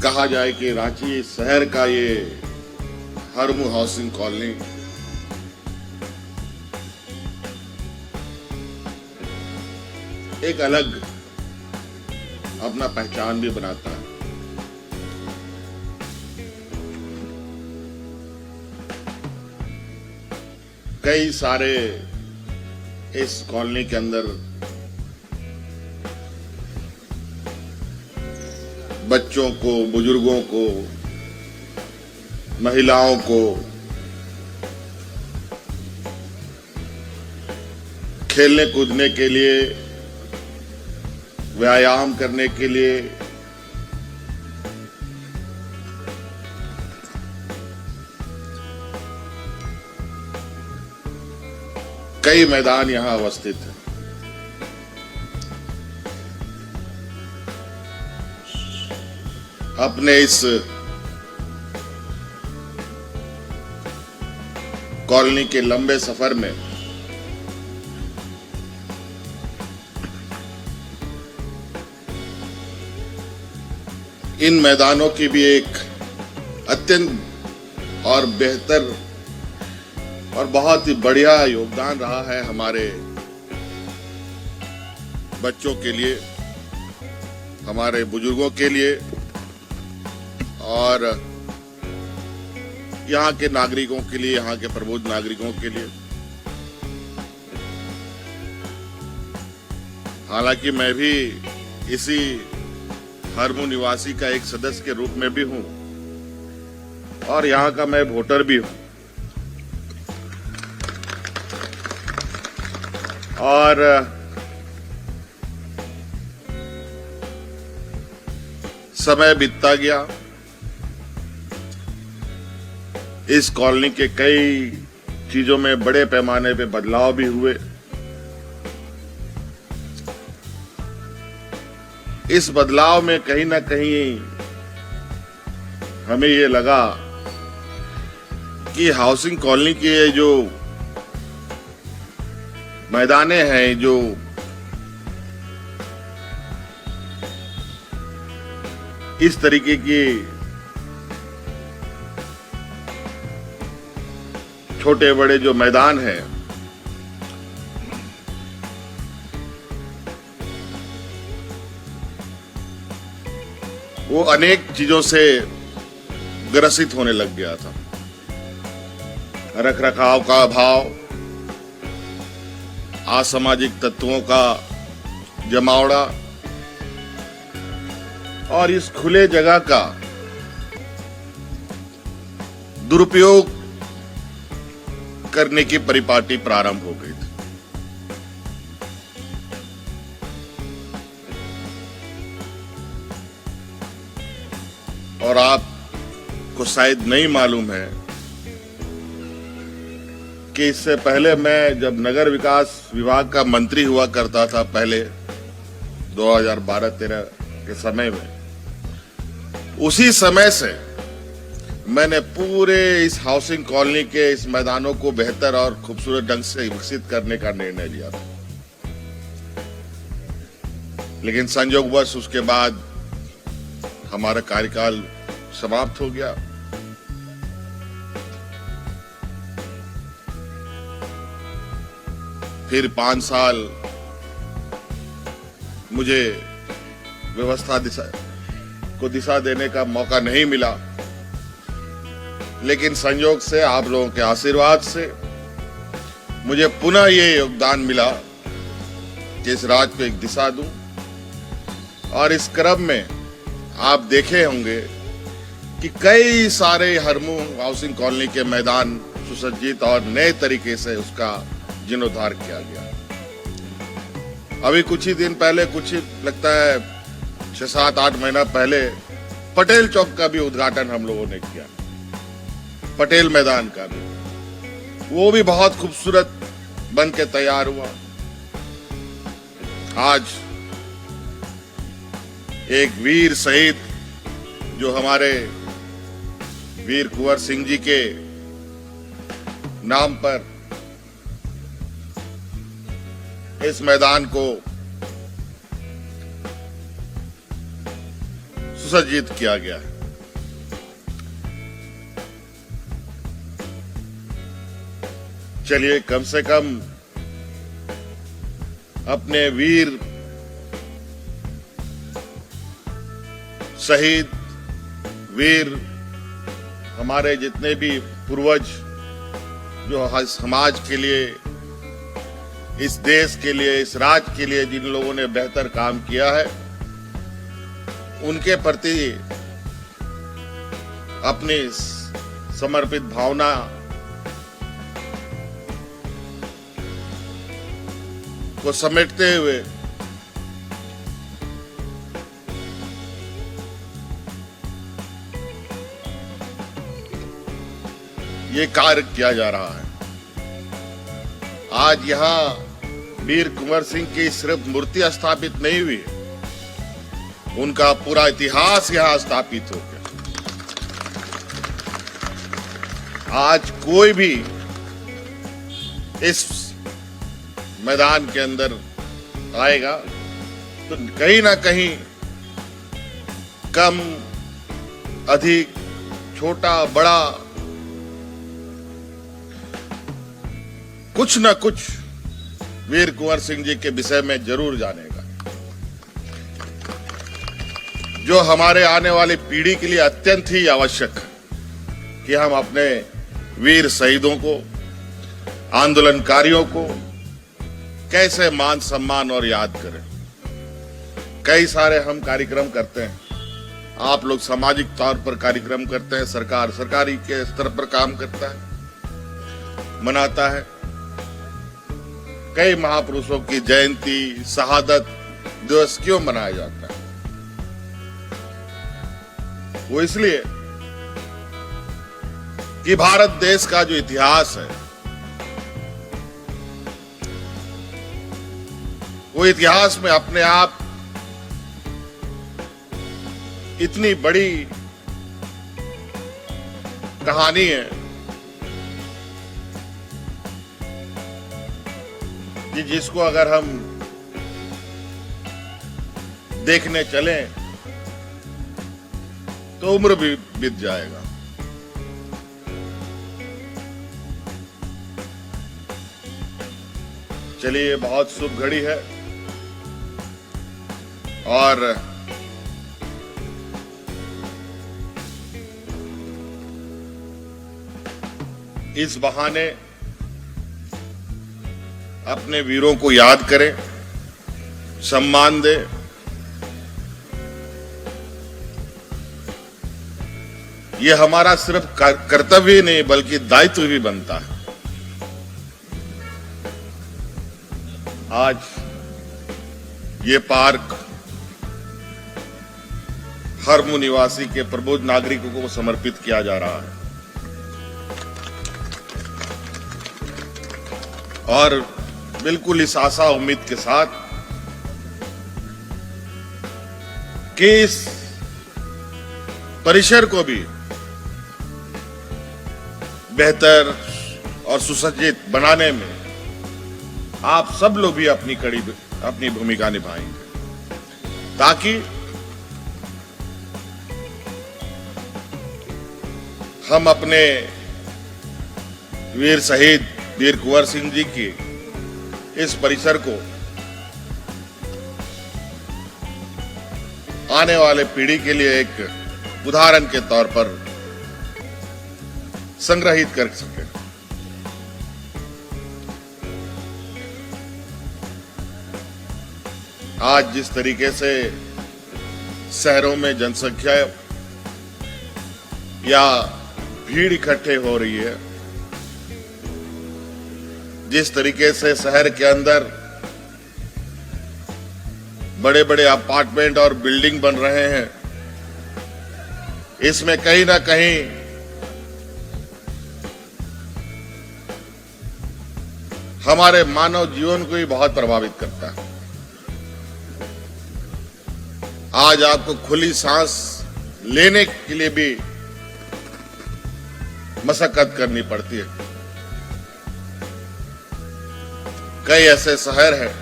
कहा जाए कि रांची शहर का ये हरमू हाउसिंग कॉलोनी एक अलग अपना पहचान भी बनाता है। कई सारे इस कॉलोनी के अंदर बच्चों को, बुजुर्गों को, महिलाओं को खेलने कूदने के लिए, व्यायाम करने के लिए कई मैदान यहां अवस्थित हैं। अपने इस कॉलोनी के लंबे सफर में इन मैदानों की भी एक अत्यंत और बेहतर और बहुत ही बढ़िया योगदान रहा है हमारे बच्चों के लिए, हमारे बुजुर्गों के लिए और यहाँ के नागरिकों के लिए, यहाँ के प्रबुद्ध नागरिकों के लिए। हालांकि मैं भी इसी हरमू निवासी का एक सदस्य के रूप में भी हूं और यहाँ का मैं वोटर भी हूं। और समय बीतता गया, इस कॉलोनी के कई चीजों में बड़े पैमाने पे बदलाव भी हुए। इस बदलाव में कहीं ना कहीं हमें ये लगा कि हाउसिंग कॉलोनी के जो मैदाने हैं, जो इस तरीके की छोटे बड़े जो मैदान हैं, वो अनेक चीजों से ग्रसित होने लग गया था। रखरखाव का अभाव, असामाजिक तत्वों का जमावड़ा और इस खुले जगह का दुरुपयोग करने की परिपाटी प्रारंभ हो गई थी। और आपको शायद नहीं मालूम है कि इससे पहले मैं जब नगर विकास विभाग का मंत्री हुआ करता था, पहले 2012-13 के समय में, उसी समय से मैंने पूरे इस हाउसिंग कॉलोनी के इस मैदानों को बेहतर और खूबसूरत ढंग से विकसित करने का निर्णय लिया था। लेकिन संयोगवश उसके बाद हमारा कार्यकाल समाप्त हो गया। फिर 5 साल मुझे व्यवस्था दिशा देने का मौका नहीं मिला, लेकिन संयोग से, आप लोगों के आशीर्वाद से मुझे पुनः ये योगदान मिला कि इस राज्य को एक दिशा दूं। और इस क्रम में आप देखे होंगे कि कई सारे हरमू हाउसिंग कॉलोनी के मैदान सुसज्जित और नए तरीके से उसका जीर्णोद्धार किया गया। अभी कुछ ही दिन पहले, कुछ ही लगता है 6-7-8 महीना पहले, पटेल चौक का भी उद्घाटन हम लोगों ने किया, पटेल मैदान का भी। वो भी बहुत खूबसूरत बन के तैयार हुआ। आज एक वीर शहीद जो हमारे वीर कुंवर सिंह जी के नाम पर इस मैदान को सुसज्जित किया गया है। चलिए कम से कम अपने वीर शहीद वीर हमारे जितने भी पूर्वज जो समाज के लिए, इस देश के लिए, इस राज्य के लिए जिन लोगों ने बेहतर काम किया है, उनके प्रति अपनी समर्पित भावना को समेटते हुए ये कार्य किया जा रहा है। आज यहाँ वीर कुंवर सिंह की सिर्फ मूर्ति स्थापित नहीं हुई, उनका पूरा इतिहास यहाँ स्थापित हो गया। आज कोई भी इस मैदान के अंदर आएगा तो कहीं ना कहीं कम अधिक, छोटा बड़ा, कुछ न कुछ वीर कुंवर सिंह जी के विषय में जरूर जानेगा, जो हमारे आने वाली पीढ़ी के लिए अत्यंत ही आवश्यक है कि हम अपने वीर शहीदों को, आंदोलनकारियों को कैसे मान सम्मान और याद करें। कई सारे हम कार्यक्रम करते हैं, आप लोग सामाजिक तौर पर कार्यक्रम करते हैं, सरकार सरकारी के स्तर पर काम करता है, मनाता है। कई महापुरुषों की जयंती, शहादत दिवस क्यों मनाया जाता है? वो इसलिए कि भारत देश का जो इतिहास है, वो इतिहास में अपने आप इतनी बड़ी कहानी है कि जिसको अगर हम देखने चलें तो उम्र भी बीत जाएगा। चलिए, बहुत शुभ घड़ी है और इस बहाने अपने वीरों को याद करें, सम्मान दें। ये हमारा सिर्फ कर्तव्य नहीं बल्कि दायित्व भी बनता है। आज ये पार्क हर मूल निवासी के प्रबुद्ध नागरिकों को समर्पित किया जा रहा है और बिल्कुल इस आशा उम्मीद के साथ कि इस परिसर को भी बेहतर और सुसज्जित बनाने में आप सब लोग भी अपनी भूमिका निभाएंगे, ताकि हम अपने वीर शहीद वीर कुंवर सिंह जी की इस परिसर को आने वाले पीढ़ी के लिए एक उदाहरण के तौर पर संग्रहित कर सके। आज जिस तरीके से शहरों में जनसंख्या या भीड़ इकट्ठे हो रही है, जिस तरीके से शहर के अंदर बड़े बड़े अपार्टमेंट और बिल्डिंग बन रहे हैं, इसमें कहीं ना कहीं हमारे मानव जीवन को भी बहुत प्रभावित करता है। आज आपको खुली सांस लेने के लिए भी मशक्कत करनी पड़ती है। कई ऐसे शहर हैं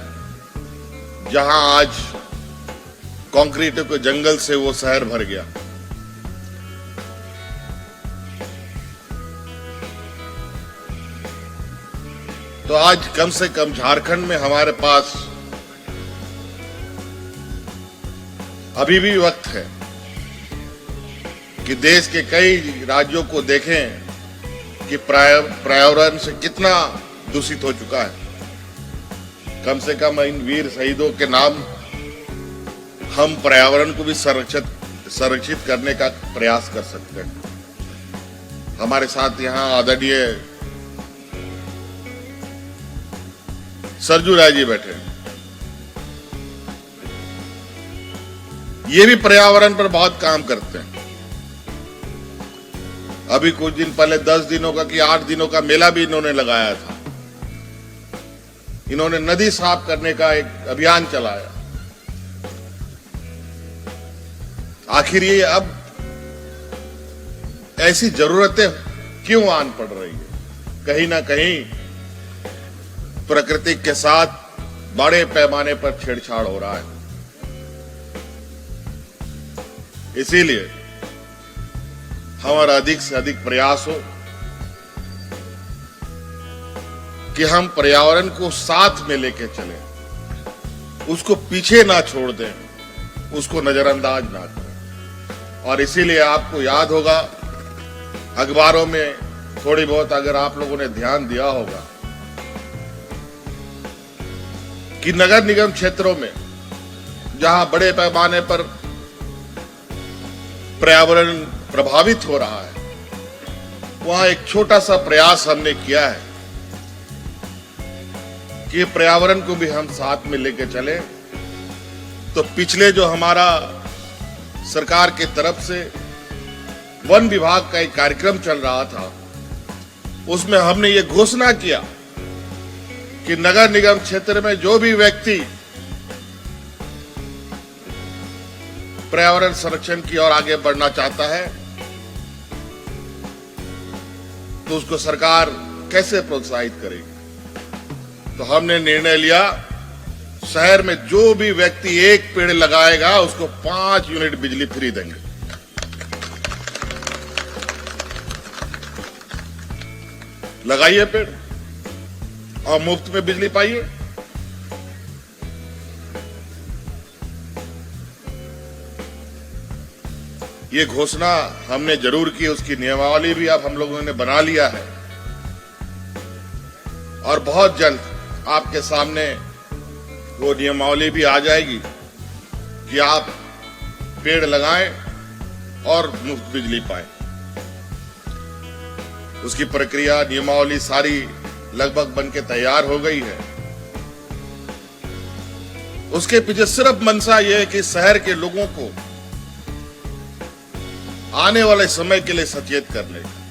जहां आज कंक्रीट के जंगल से वो शहर भर गया। तो आज कम से कम झारखंड में हमारे पास अभी भी वक्त है कि देश के कई राज्यों को देखें कि पर्यावरण से कितना दूषित हो चुका है। कम से कम इन वीर शहीदों के नाम हम पर्यावरण को भी संरक्षित करने का प्रयास कर सकते हैं। हमारे साथ यहाँ आदरणीय सरजू राय जी बैठे हैं। ये भी पर्यावरण पर बहुत काम करते हैं। अभी कुछ दिन पहले 10 दिनों का कि 8 दिनों का मेला भी इन्होंने लगाया था। इन्होंने नदी साफ करने का एक अभियान चलाया। आखिर ये अब ऐसी जरूरतें क्यों आन पड़ रही है? कहीं ना कहीं प्रकृति के साथ बड़े पैमाने पर छेड़छाड़ हो रहा है। इसीलिए हमारा अधिक से अधिक प्रयास हो कि हम पर्यावरण को साथ में लेके चलें, उसको पीछे ना छोड़ दें, उसको नजरअंदाज ना करें। और इसीलिए आपको याद होगा, अखबारों में थोड़ी बहुत अगर आप लोगों ने ध्यान दिया होगा कि नगर निगम क्षेत्रों में जहां बड़े पैमाने पर पर्यावरण प्रभावित हो रहा है, वहां एक छोटा सा प्रयास हमने किया है कि पर्यावरण को भी हम साथ में लेके चले। तो पिछले जो हमारा सरकार की तरफ से वन विभाग का एक कार्यक्रम चल रहा था, उसमें हमने ये घोषणा किया कि नगर निगम क्षेत्र में जो भी व्यक्ति पर्यावरण संरक्षण की ओर आगे बढ़ना चाहता है तो उसको सरकार कैसे प्रोत्साहित करेगी। तो हमने निर्णय लिया, शहर में जो भी व्यक्ति एक पेड़ लगाएगा उसको 5 यूनिट बिजली फ्री देंगे। लगाइए पेड़ और मुफ्त में बिजली पाइए। ये घोषणा हमने जरूर की, उसकी नियमावली भी अब हम लोगों ने बना लिया है और बहुत जल्द आपके सामने वो नियमावली भी आ जाएगी कि आप पेड़ लगाएं और मुफ्त बिजली पाएं। उसकी प्रक्रिया, नियमावली सारी लगभग बनके तैयार हो गई है। उसके पीछे सिर्फ मंशा यह है कि शहर के लोगों को आने वाले समय के लिए सचेत करने का।